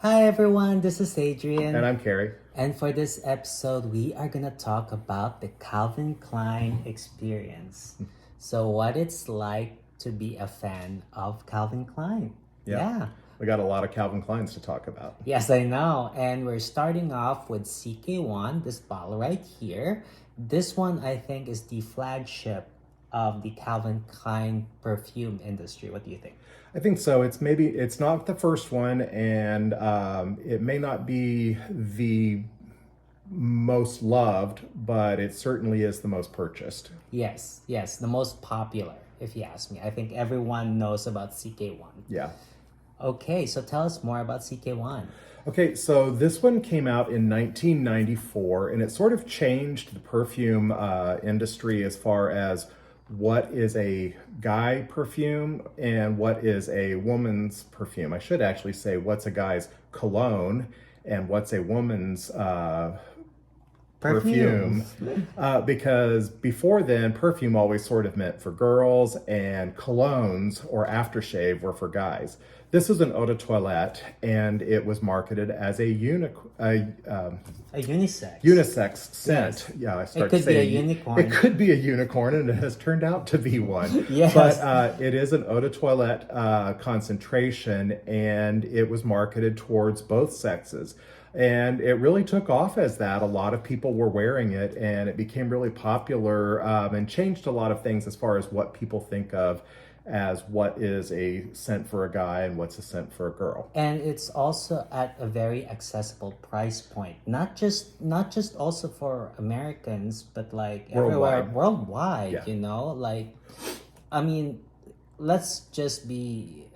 Hi everyone, this is Adrian. And I'm Carrie. And for this episode, we are going to talk about the Calvin Klein experience. So, what it's like to be a fan of Calvin Klein. Yeah. We got a lot of Calvin Kleins to talk about. Yes, I know. And we're starting off with CK1, this bottle right here. This one, I think, is the flagship of the Calvin Klein perfume industry. What do you think? I think so. It's not the first one, and it may not be the most loved, but it certainly is the most purchased. Yes, the most popular, if you ask me. I think everyone knows about CK1. Yeah. Okay, so tell us more about CK1. Okay, so this one came out in 1994, and it sort of changed the perfume industry as far as what is a guy perfume and what is a woman's perfume. I should actually say what's a guy's cologne and what's a woman's perfume. Because before then, perfume always sort of meant for girls, and colognes or aftershave were for guys. This is an eau de toilette, and it was marketed as a unisex scent. Yes. Yeah, It could be a unicorn. It could be a unicorn, and it has turned out to be one. Yes. But it is an eau de toilette concentration, and it was marketed towards both sexes. And it really took off as that. A lot of people were wearing it, and it became really popular and changed a lot of things as far as what people think of as what is a scent for a guy and what's a scent for a girl. And it's also at a very accessible price point. Not just also for Americans, but like everywhere worldwide, Yeah. you know? Like, I mean, let's just be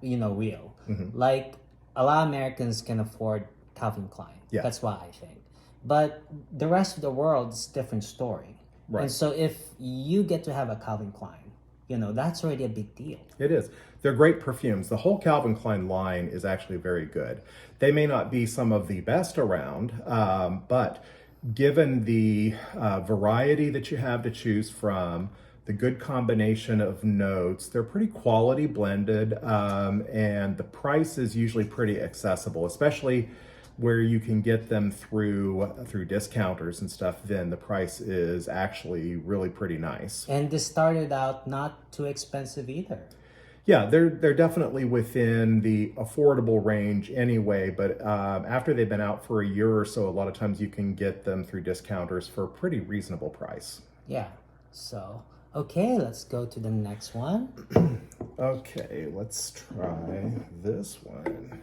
real. Mm-hmm. Like, a lot of Americans can afford Calvin Klein. Yeah. That's what I think. But the rest of the world's different story. Right. And so if you get to have a Calvin Klein, that's already a big deal. It is. They're great perfumes. The whole Calvin Klein line is actually very good. They may not be some of the best around, but given the variety that you have to choose from, the good combination of notes, they're pretty quality blended, and the price is usually pretty accessible, especially where you can get them through discounters and stuff. Then the price is actually really pretty nice. And this started out not too expensive either. Yeah, they're definitely within the affordable range anyway, but after they've been out for a year or so, a lot of times you can get them through discounters for a pretty reasonable price. Yeah, so, okay, let's go to the next one. Okay, let's try this one.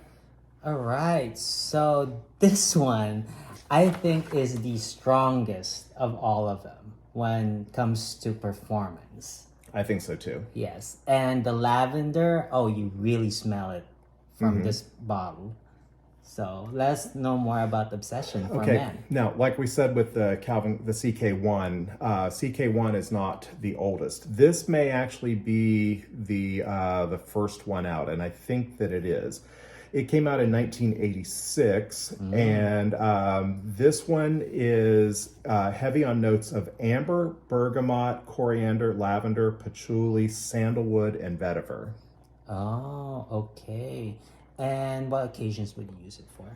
All right, so this one I think is the strongest of all of them when it comes to performance. I think so too. Yes, and the lavender, you really smell it from this bottle. So let's know more about Obsession for men. Now, like we said with the CK1, CK1 is not the oldest. This may actually be the first one out, and I think that it is. It came out in 1986, and this one is heavy on notes of amber, bergamot, coriander, lavender, patchouli, sandalwood, and vetiver. Oh, okay. And what occasions would you use it for?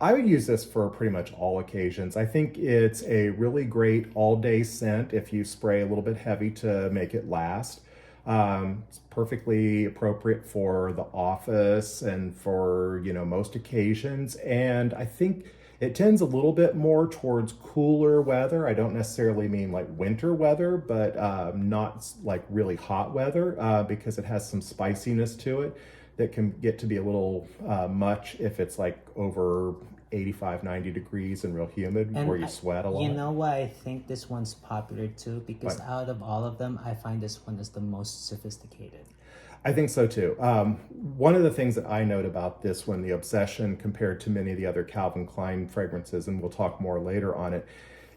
I would use this for pretty much all occasions. I think it's a really great all-day scent if you spray a little bit heavy to make it last. It's perfectly appropriate for the office and for, most occasions. And I think it tends a little bit more towards cooler weather. I don't necessarily mean like winter weather, but not like really hot weather, because it has some spiciness to it that can get to be a little much if it's like over 85, 90 degrees and real humid, where you sweat a lot. You know why I think this one's popular too? Because out of all of them, I find this one is the most sophisticated. I think so too. One of the things that I note about this one, the Obsession, compared to many of the other Calvin Klein fragrances, and we'll talk more later on it,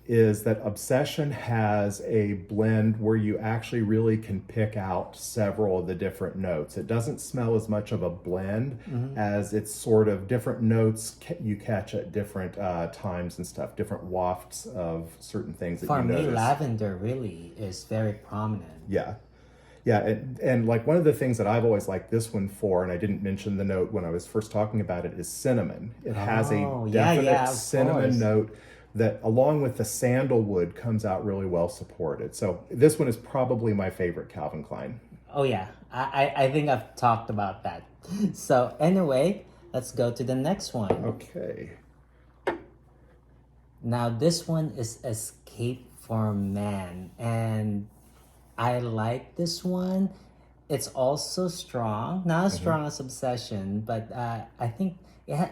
is that Obsession has a blend where you actually really can pick out several of the different notes. It doesn't smell as much of a blend as it's sort of different notes you catch at different times and stuff, different wafts of certain things that you notice. For me, lavender really is very prominent. Yeah. Yeah, and like one of the things that I've always liked this one for, and I didn't mention the note when I was first talking about it, is cinnamon. It has a Oh, definite of cinnamon course. note that, along with the sandalwood, comes out really well supported. So this one is probably my favorite Calvin Klein. Oh yeah, I think I've talked about that. So anyway, let's go to the next one. Okay. Now this one is Escape for Man, and I like this one. It's also strong, not as strong as Obsession, but I think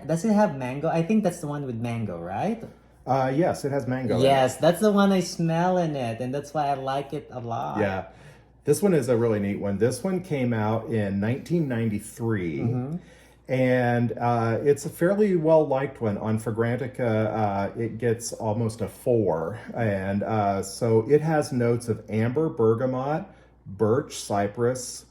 does it have mango? I think that's the one with mango, right? Yes, it has mango in it. Yes, that's the one I smell in it, and that's why I like it a lot. Yeah. This one is a really neat one. This one came out in 1993, and it's a fairly well liked one. On Fragrantica, it gets almost a 4. And so it has notes of amber, bergamot, birch, cypress,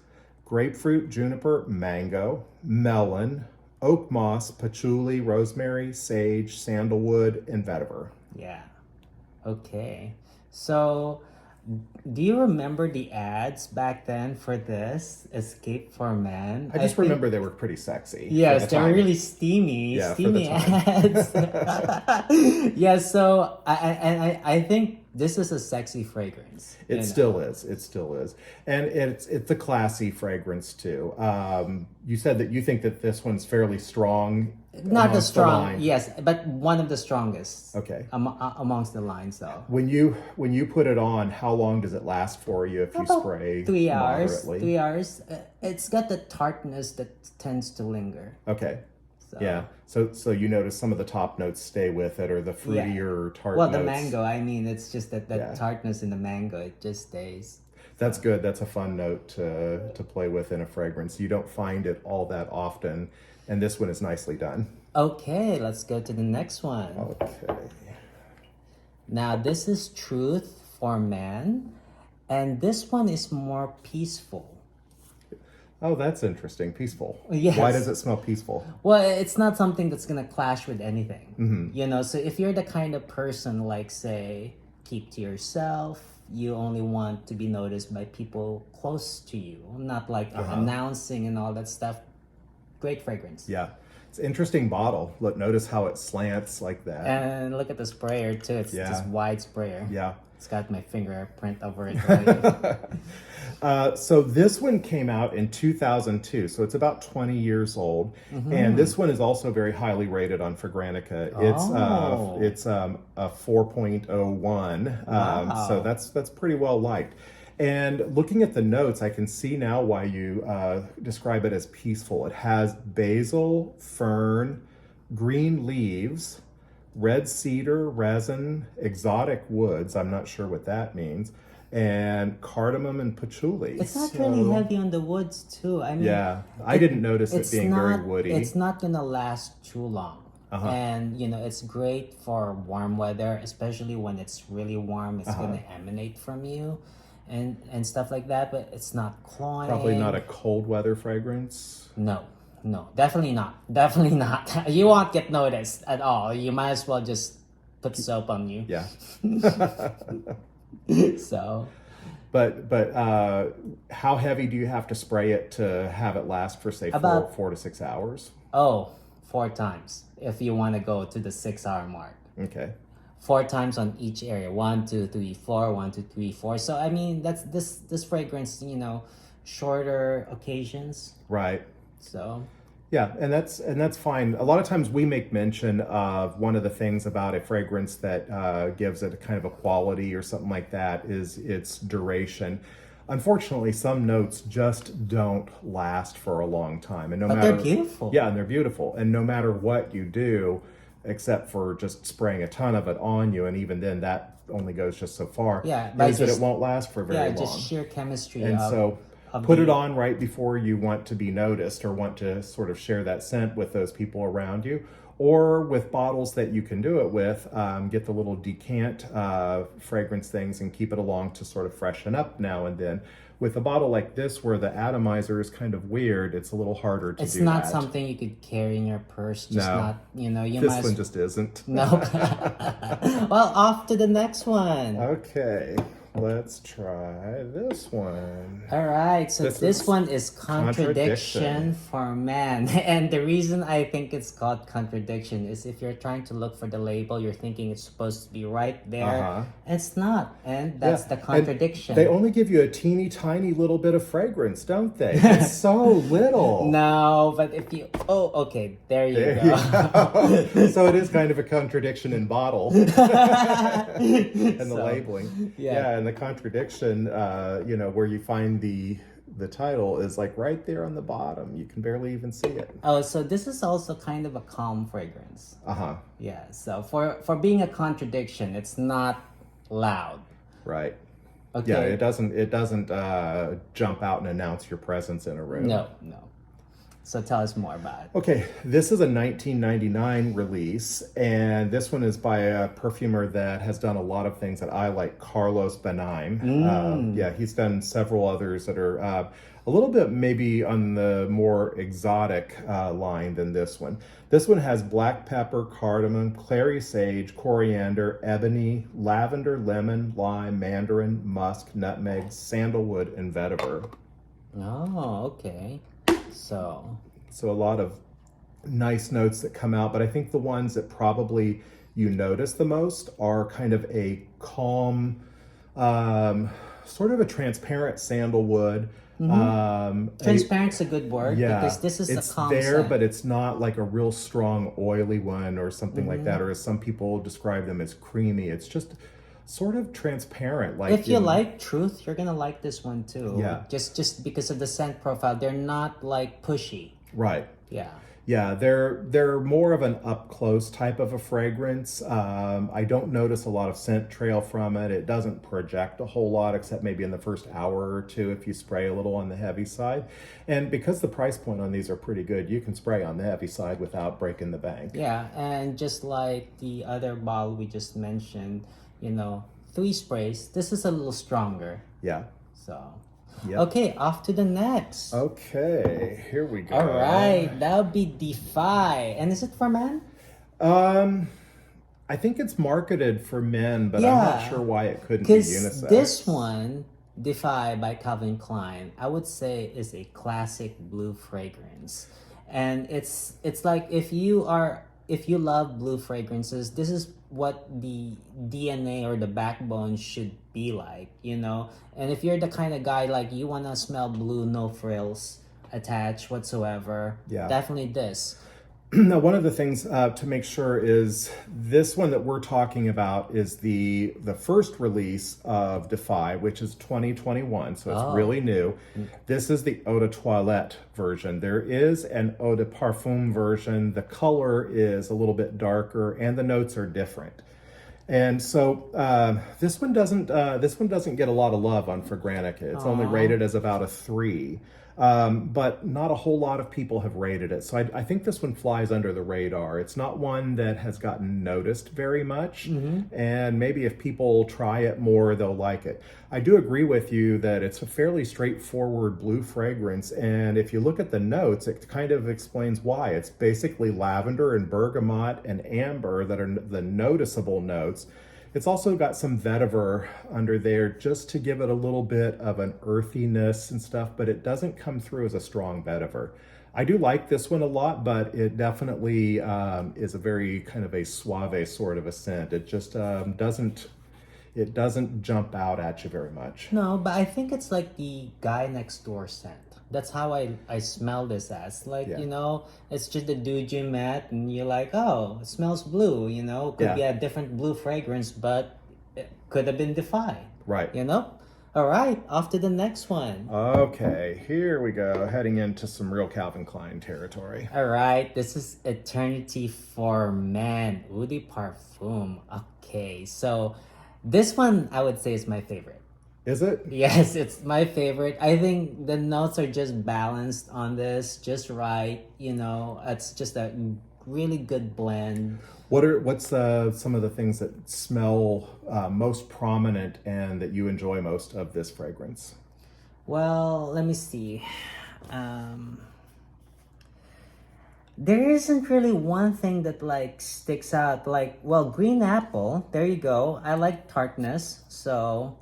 grapefruit, juniper, mango, melon, oak moss, patchouli, rosemary, sage, sandalwood, and vetiver. Yeah. Okay. So, do you remember the ads back then for this Escape for Man? I just think- remember they were pretty sexy. for Yes, the they were time. really steamy, Yeah, for steamy the time. ads. Yeah, so I think this is a sexy fragrance. you It know. still is. It still is, and it's a classy fragrance too. You said that you think that this one's fairly strong. Not the amongst the strong, line. yes, but one of the strongest. Okay. Amongst the lines, though. When you put it on, how long does it last for you if you About spray 3 hours. moderately? 3 hours. It's got the tartness that tends to linger. Okay. So. Yeah. So you notice some of the top notes stay with it, or the fruitier tart Well, notes. the mango. I mean, it's just that Yeah. tartness in the mango. It just stays. That's good. That's a fun note to play with in a fragrance. You don't find it all that often, and this one is nicely done. Okay, let's go to the next one. Okay. Now, this is Truth for Man, and this one is more peaceful. Oh, that's interesting. Peaceful. Yes. Why does it smell peaceful? Well, it's not something that's gonna clash with anything. Mm-hmm. You know, so if you're the kind of person like, say, keep to yourself, you only want to be noticed by people close to you, not like you're announcing and all that stuff. Great fragrance. Yeah. It's an interesting bottle. Look, notice how it slants like that. And look at the sprayer too. It's Yeah. this wide sprayer. Yeah. It's got my fingerprint over it already. So this one came out in 2002, so it's about 20 years old, and this one is also very highly rated on Fragrantica. Oh. It's a 4.01, Wow. so that's pretty well liked. And looking at the notes, I can see now why you describe it as peaceful. It has basil, fern, green leaves, red cedar, resin, exotic woods. I'm not sure what that means. And cardamom and patchouli. It's not So- really heavy on the woods too. I mean, Yeah, I didn't notice it it's being not, very woody. It's not gonna last too long. And you know, it's great for warm weather, especially when it's really warm. It's gonna emanate from you, and stuff like that. But it's not cloying. Probably not a cold weather fragrance. No, definitely not. Definitely not. You won't get noticed at all. You might as well just put soap on you. Yeah. So, But how heavy do you have to spray it to have it last for, say, About- 4 to 6 hours? 4 times if you want to go to the 6-hour mark. Okay. 4 times on each area. 1, 2, 3, 4. 1, 2, 3, 4. So I mean, that's this fragrance. You know, shorter occasions. Right. So. Yeah, and that's fine. A lot of times we make mention of one of the things about a fragrance that gives it a kind of a quality or something like that is its duration. Unfortunately, some notes just don't last for a long time, and no But matter they're beautiful. Yeah, and they're beautiful, and no matter what you do, except for just spraying a ton of it on you, and even then that only goes just so far. Yeah, by is that just- it won't last for very Yeah, long. just sheer chemistry. And of, so of put the- it on right before you want to be noticed or want to sort of share that scent with those people around you. Or with bottles that you can do it with, get the little decant fragrance things and keep it along to sort of freshen up now and then. With a bottle like this where the atomizer is kind of weird, it's a little harder to It's do not that. something you could carry in your purse. Just No. not, you know, you This might. one just isn't. No. Well, off to the next one. Okay. let's try this one. All right, so This this is one is Contradiction Contradiction. for Men. And the reason I think it's called Contradiction is if you're trying to look for the label, you're thinking it's supposed to be right there. Uh-huh. It's not, and that's the And contradiction. they only give you a teeny tiny little bit of fragrance, don't they? It's so little. No, but if you... Oh, okay, there you There go. you go. So it is kind of a contradiction in bottle. And the So, labeling. yeah. And the contradiction, where you find the title is like right there on the bottom. You can barely even see it. Oh, so this is also kind of a calm fragrance. Uh-huh. Yeah, so for being a contradiction, it's not loud. Right. Okay. Yeah, it doesn't jump out and announce your presence in a room. No. So tell us more about it. Okay, this is a 1999 release, and this one is by a perfumer that has done a lot of things that I like, Carlos Benaim. Yeah, he's done several others that are a little bit maybe on the more exotic line than this one. This one has black pepper, cardamom, clary sage, coriander, ebony, lavender, lemon, lime, mandarin, musk, nutmeg, sandalwood, and vetiver. Oh, okay. So a lot of nice notes that come out, but I think the ones that probably you notice the most are kind of a calm, sort of a transparent sandalwood. transparent's a good word Yeah, because this is it's a calm there, scent. but it's not like a real strong oily one or something like that, or as some people describe them as creamy. It's just sort of transparent. Like If you like truth, you're gonna like this one too. Yeah. Just because of the scent profile, they're not like pushy. right. Yeah. Yeah, they're more of an up close type of a fragrance. I don't notice a lot of scent trail from it. It doesn't project a whole lot, except maybe in the first hour or two if you spray a little on the heavy side. And because the price point on these are pretty good, you can spray on the heavy side without breaking the bank. Yeah, and just like the other bottle we just mentioned, 3 sprays. This is a little stronger. Yeah. So, Yep. okay, off to the next. Okay, here we go. All right, that would be Defy. And is it for men? I think it's marketed for men, but I'm not Yeah. sure why it couldn't be Because unisex. this one, Defy by Calvin Klein, I would say is a classic blue fragrance. And it's like if you love blue fragrances, this is what the DNA or the backbone should be like. And if you're the kind of guy like you want to smell blue, no frills attached whatsoever, Yeah. definitely this. Now, one of the things to make sure is this one that we're talking about is the first release of Defy, which is 2021, so it's really new. This is the Eau de Toilette version. There is an Eau de Parfum version. The color is a little bit darker, and the notes are different. And so this one doesn't get a lot of love on Fragrantica. It's only rated as about a 3. But not a whole lot of people have rated it. So I think this one flies under the radar. It's not one that has gotten noticed very much. And maybe if people try it more, they'll like it. I do agree with you that it's a fairly straightforward blue fragrance. And if you look at the notes, it kind of explains why. It's basically lavender and bergamot and amber that are the noticeable notes. It's also got some vetiver under there just to give it a little bit of an earthiness and stuff, but it doesn't come through as a strong vetiver. I do like this one a lot, but it definitely is a very kind of a suave sort of a scent. It just doesn't jump out at you very much. No, but I think it's like the guy next door scent. That's how I smell this as. Like, Yeah. it's just the dude you met and you're like, oh, it smells blue, Could be Yeah. a different blue fragrance, but it could have been Defy, Right. All right, off to the next one. Okay, here we go, heading into some real Calvin Klein territory. All right, this is Eternity for Men, Eau de Parfum. Okay, so this one I would say is my favorite. Is it? Yes, it's my favorite. I think the notes are just balanced on this, just right. It's just a really good blend. What's some of the things that smell most prominent and that you enjoy most of this fragrance? Well, let me see. There isn't really one thing that sticks out. Green apple. There you go. I like tartness, so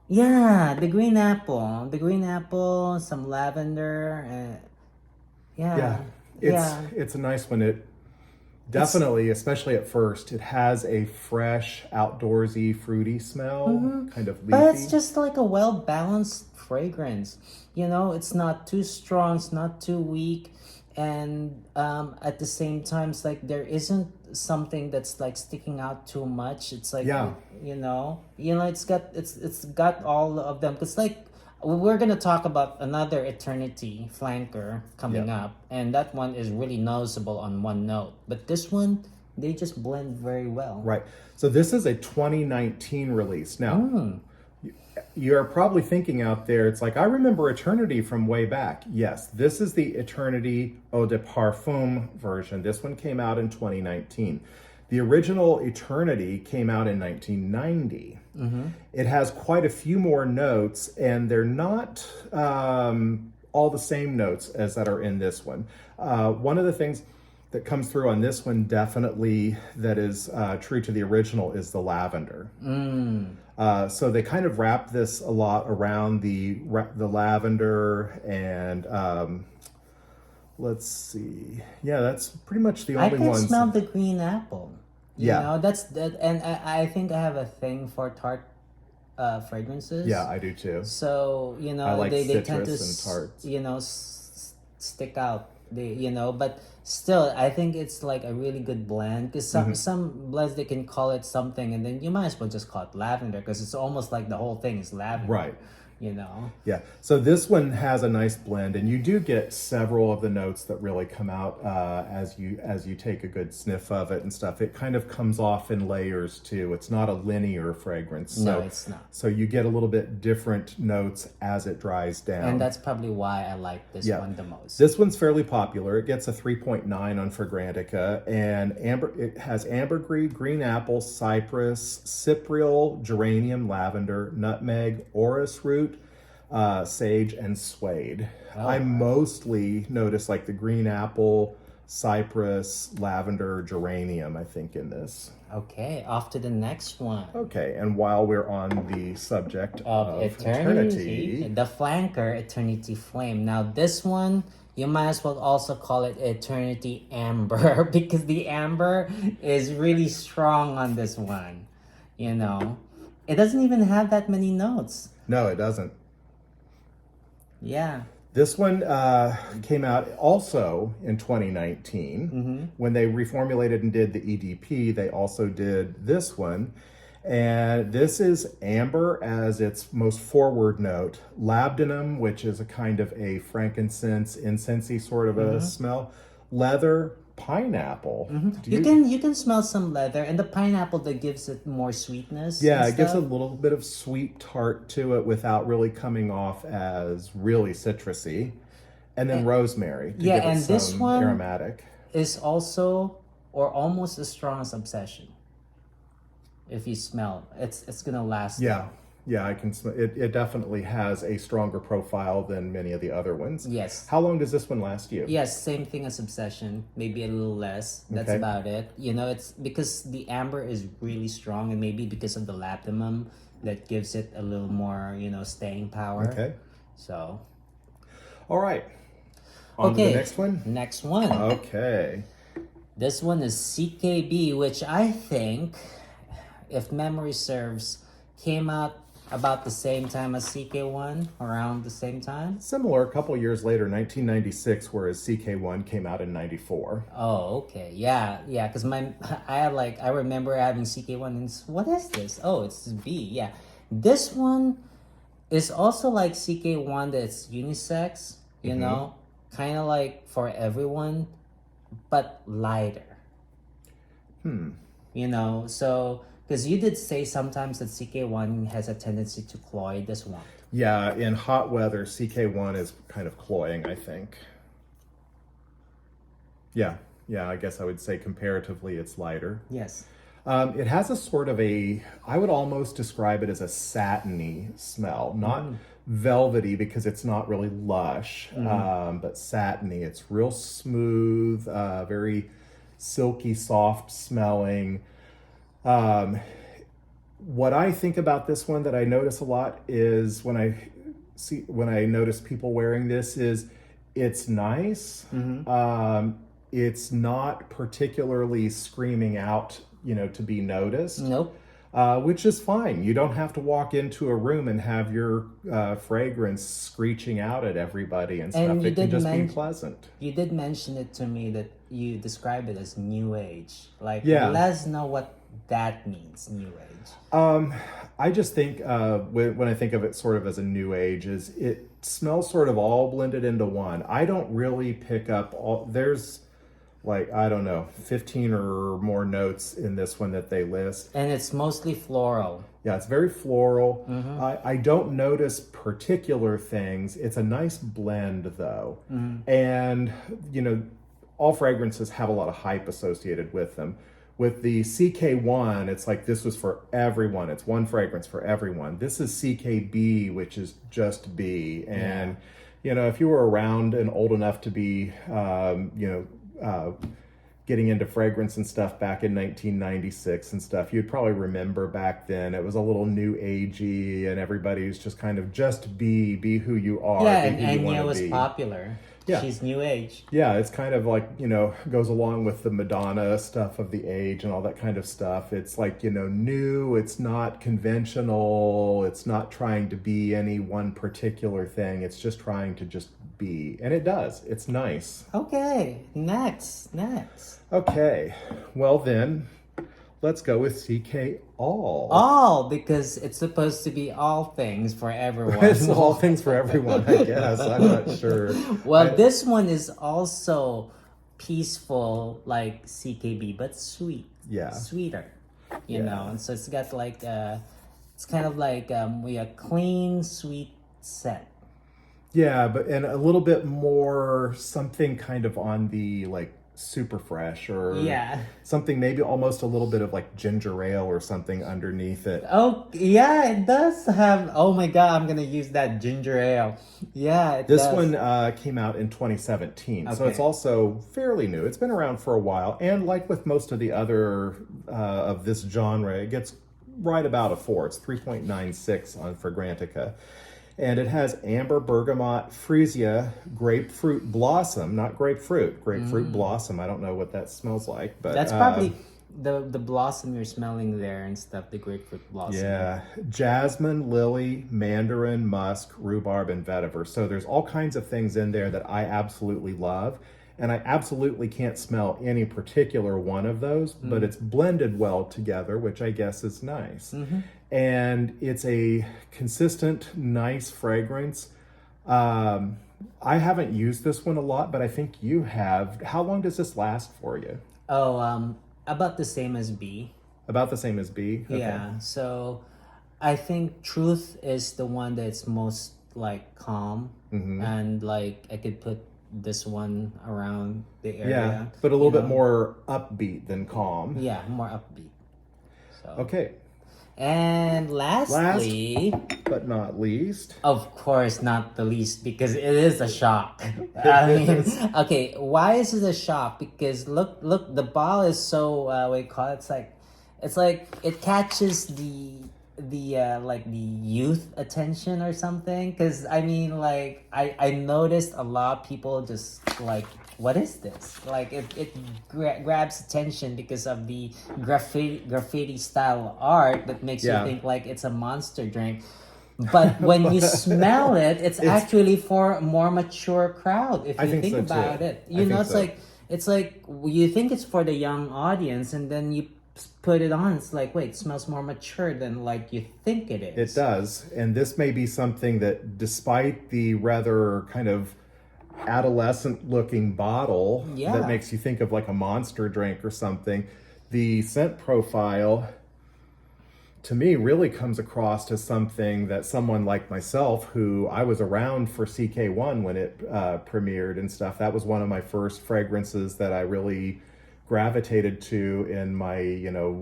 Yeah, the green apple, some lavender, Yeah, yeah, it's yeah. it's a nice one. It It's definitely, especially at first, it has a fresh, outdoorsy, fruity smell, kind of but it's leafy. just like a well balanced fragrance. It's not too strong, it's not too weak, and at the same time, it's like there isn't something that's like sticking out too much. It's like Yeah, it's got all of them. Cause like we're gonna talk about another Eternity flanker yeah, coming up, and that one is really noticeable on one note. But this one, they just blend very well. right. So this is a 2019 release. Now, Mm. you're probably thinking out there, it's like, I remember Eternity from way back. Yes, this is the Eternity Eau de Parfum version. This one came out in 2019. The original Eternity came out in 1990. It has quite a few more notes, and they're not all the same notes as that are in this one. One of the things that comes through on this one, definitely, that is true to the original, is the lavender. So they kind of wrap this a lot around the lavender, and let's see. Yeah, that's pretty much the I only can ones. smell the green apple. Yeah, That's that, and I think I have a thing for tart yeah, fragrances. I do too. So I like they tend to citrus and tarts. stick out. But still, I think it's like a really good blend. Because some blends they can call it something, and then you might as well just call it lavender because it's almost like the whole thing is lavender. Right. You know. Yeah. So this one has a nice blend, and you do get several of the notes that really come out as you take a good sniff of it and stuff. It kind of comes off in layers too. It's not a linear fragrance. No, So it's not. so you get a little bit different notes as it dries down. And that's probably why I like this Yeah. one the most. This one's fairly popular. It gets a 3.9 on Fragrantica, and it has ambergris, green apple, cypress, cypriol, geranium, lavender, nutmeg, orris root, sage, and suede. I Oh, mostly notice like the green apple, cypress, lavender, geranium, I think, in this. okay. Off to the next one. Okay, and while we're on the subject Of of Eternity, eternity, the flanker, Eternity Flame. Now, this one, you might as well also call it Eternity Amber because the amber is really strong on this one. You know, it doesn't even have that many notes. no, it doesn't. Yeah. This one came out also in 2019. When they reformulated and did the EDP, they also did this one. And this is amber as its most forward note, labdanum, which is a kind of a frankincense, incensey sort of a smell, leather, pineapple. Do You can smell some leather and the pineapple that gives it more sweetness. Yeah, and it gives a stuff. little bit of sweet tart to it without really coming off as really citrusy. And then rosemary to Yeah, give it and this some one aromatic. is also or almost as strong as Obsession. If you smell, it's gonna last. Yeah, yeah, I can smell it. It definitely has a stronger profile than many of the other ones. Yes. How long does this one last you? Yes, same thing as Obsession, maybe a little less. That's Okay. about it. It's because the amber is really strong, and maybe because of the labdanum that gives it a little more, staying power. Okay. So, All right. On to okay, the next one. next one. Okay. This one is CKB, which I think, if memory serves, came out about the same time as CK1, around the same time. Similar, a couple years later, 1996, whereas CK1 came out in 94. Oh, okay. Yeah. Because I remember having CK1 and what is this? Oh, it's B. Yeah. This one is also like CK1 that's unisex, kind of like for everyone, but lighter. So because you did say sometimes that CK1 has a tendency to cloy this one. Yeah, in hot weather, CK1 is kind of cloying, I think. Yeah, yeah, I guess I would say comparatively it's lighter. Yes. It has a sort of I would almost describe it as a satiny smell, not velvety because it's not really lush, but satiny. It's real smooth, very silky, soft smelling. What I think about this one that I notice a lot is when I notice people wearing this is it's nice. It's not particularly screaming out, to be noticed. Nope. Which is fine. You don't have to walk into a room and have your fragrance screeching out at everybody and stuff. And It can just be pleasant. You did mention it to me that you describe it as new age. Like, Yeah. let us know what that means, new age. I just think when I think of it sort of as a new age, is it smells sort of all blended into one. I don't really pick up there's like, I don't know, 15 or more notes in this one that they list. And it's mostly floral. Yeah, it's very floral. I don't notice particular things. It's a nice blend, though. And, all fragrances have a lot of hype associated with them. With the CK1, it's like this was for everyone. It's one fragrance for everyone. This is CKB, which is just B. And, if you were around and old enough to be, getting into fragrance and stuff back in 1996 and stuff, you'd probably remember back then it was a little new agey and everybody was just kind of just be who you are. Yeah, be who you and wanna Enya was be. popular. Yeah. She's new age. Yeah, it's kind of like, goes along with the Madonna stuff of the age and all that kind of stuff. It's like, new, it's not conventional, it's not trying to be any one particular thing, it's just trying to just be. And it does. It's nice. Okay, next. Okay, well then, let's go with CK All. All, because it's supposed to be all things for everyone. It's all things for everyone, I guess. I'm not sure. Well, this one is also peaceful like CKB, but sweet. Yeah. Sweeter, you know. And so it's got like it's kind of like a clean, sweet scent. Yeah, and a little bit more something kind of on the like super fresh or something, maybe almost a little bit of like ginger ale or something underneath it. Oh yeah, it does have. Oh my god, I'm gonna use that ginger ale. Yeah, This one came out in 2017, so Okay. it's also fairly new. It's been around for a while, and like with most of the other of this genre, it gets right about a 4. It's 3.96 on Fragrantica. And it has amber, bergamot, freesia, grapefruit blossom, not grapefruit, grapefruit blossom. I don't know what that smells like, but that's probably the blossom you're smelling there and stuff. The grapefruit blossom. yeah, jasmine, lily, mandarin, musk, rhubarb, and vetiver. So there's all kinds of things in there that I absolutely love. And I absolutely can't smell any particular one of those, but it's blended well together, which I guess is nice. And it's a consistent, nice fragrance. I haven't used this one a lot, but I think you have. How long does this last for you? Oh, about the same as B. About the same as B? Okay. Yeah. So, I think Truth is the one that's most like calm, and like I could put this one around the area. Yeah, but a little bit more upbeat than calm. Yeah, more upbeat. So. Okay. And lastly, but not least, of course, not the least, because it is a shock. I mean, okay, why is it a shock? Because look, the ball is so what do you call it? It's like it catches the like the youth attention or something. Because I mean, like I noticed a lot of people just like, what is this? Like it grabs attention because of the graffiti style art that makes you think like it's a monster drink. But when you smell it, it's actually for a more mature crowd. If you think so about too. it, it's like you think it's for the young audience, and then you put it on. It's like, wait, it smells more mature than like you think it is. It does, and this may be something that, despite the rather kind of adolescent-looking bottle that makes you think of like a monster drink or something, the scent profile, to me, really comes across as something that someone like myself, who I was around for CK1 when it premiered and stuff, that was one of my first fragrances that I really gravitated to in my,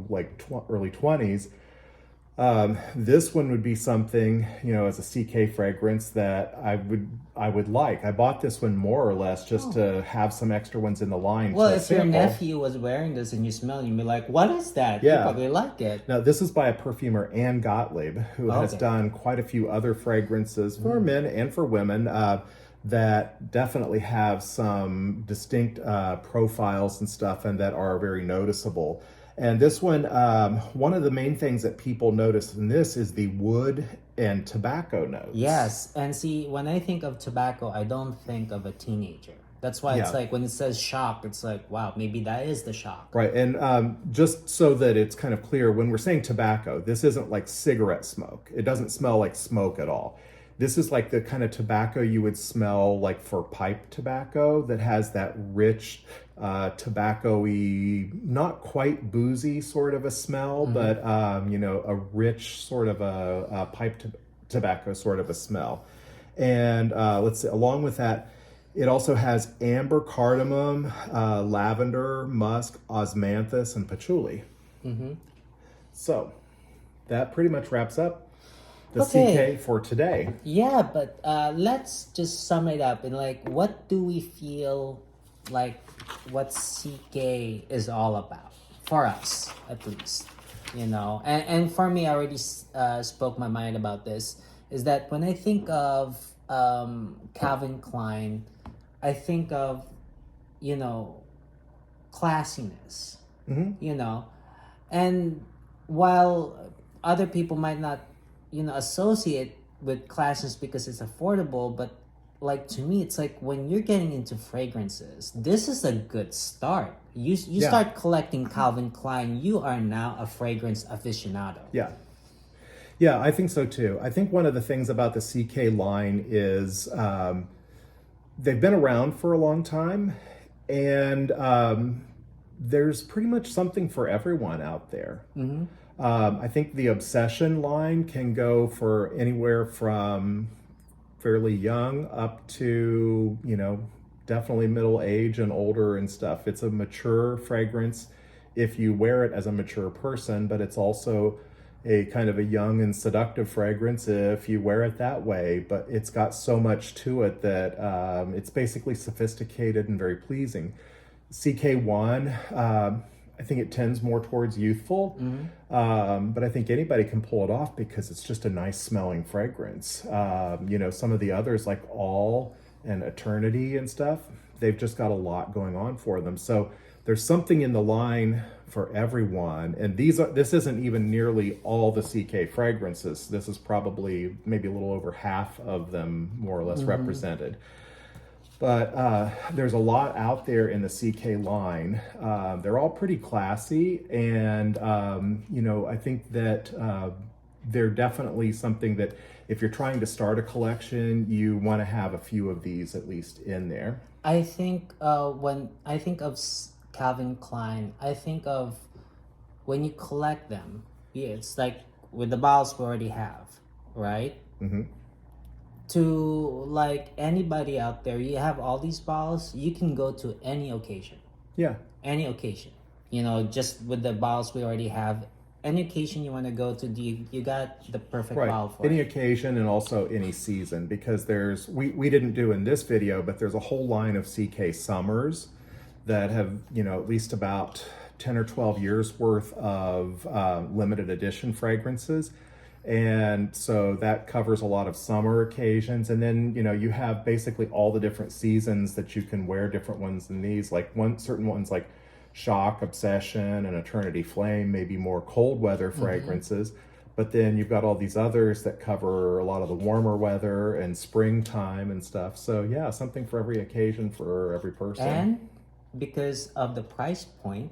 like early 20s. This one would be something, as a CK fragrance that I would like. I bought this one more or less just to have some extra ones in the line Well, to if your sample. nephew was wearing this and you smell it, you'd be like, what is that? You Yeah. probably like it. Now, this is by a perfumer, Anne Gottlieb, who has Okay. done quite a few other fragrances for men and for women that definitely have some distinct profiles and stuff and that are very noticeable. And this one of the main things that people notice in this is the wood and tobacco notes. Yes, and see, when I think of tobacco, I don't think of a teenager. That's why it's Yeah. like when it says shock, it's like, wow, maybe that is the shock. Right. And just so that it's kind of clear, when we're saying tobacco, this isn't like cigarette smoke. It doesn't smell like smoke at all. This is like the kind of tobacco you would smell like for pipe tobacco that has that rich, tobacco-y, not quite boozy sort of a smell, but, a rich sort of a tobacco sort of a smell. And let's see, along with that, it also has amber, cardamom, lavender, musk, osmanthus, and patchouli. So that pretty much wraps up the Okay. CK for today. Yeah, but let's just sum it up and like, what do we feel like what CK is all about for us, at least, And for me, I already spoke my mind about this. Is that when I think of Calvin Klein, I think of classiness, and while other people might not associate with classes because it's affordable, but like to me it's like when you're getting into fragrances, this is a good start. You Yeah. start collecting Calvin Klein, you are now a fragrance aficionado. Yeah. Yeah, I think so too. I think one of the things about the CK line is they've been around for a long time, and there's pretty much something for everyone out there. I think the Obsession line can go for anywhere from fairly young up to, definitely middle age and older and stuff. It's a mature fragrance if you wear it as a mature person, but it's also a kind of a young and seductive fragrance if you wear it that way. But it's got so much to it that it's basically sophisticated and very pleasing. CK1, I think it tends more towards youthful, but I think anybody can pull it off because it's just a nice smelling fragrance. Some of the others like All and Eternity and stuff, they've just got a lot going on for them. So there's something in the line for everyone. And this isn't even nearly all the CK fragrances. This is probably maybe a little over half of them more or less represented. But there's a lot out there in the CK line. They're all pretty classy, and I think that they're definitely something that if you're trying to start a collection, you want to have a few of these at least in there. I think when I think of Calvin Klein, I think of when you collect them. Yeah, it's like with the bottles we already have, right? To like anybody out there, you have all these bottles, you can go to any occasion. Yeah. Any occasion. Just with the bottles we already have, any occasion you want to go to, you got the perfect Right. bottle for Any it. occasion and also any season, because we didn't do in this video, but there's a whole line of CK Summers that have, at least about 10 or 12 years worth of limited edition fragrances. And so that covers a lot of summer occasions. And then, you have basically all the different seasons that you can wear different ones than these. Like certain ones like Shock, Obsession, and Eternity Flame, maybe more cold weather fragrances. But then you've got all these others that cover a lot of the warmer weather and springtime and stuff. So yeah, something for every occasion for every person. And because of the price point,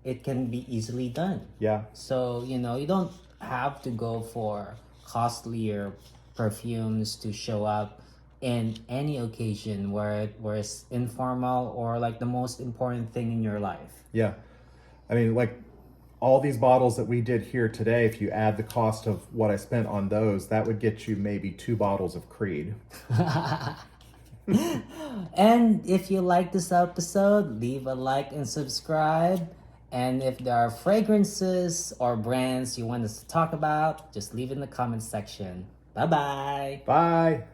it can be easily done. Yeah. So, you don't have to go for costlier perfumes to show up in any occasion where it's informal or like the most important thing in your life. Yeah. I mean, like all these bottles that we did here today, if you add the cost of what I spent on those, that would get you maybe 2 bottles of Creed. And if you like this episode, leave a like and subscribe. And if there are fragrances or brands you want us to talk about, just leave it in the comments section. Bye-bye. Bye.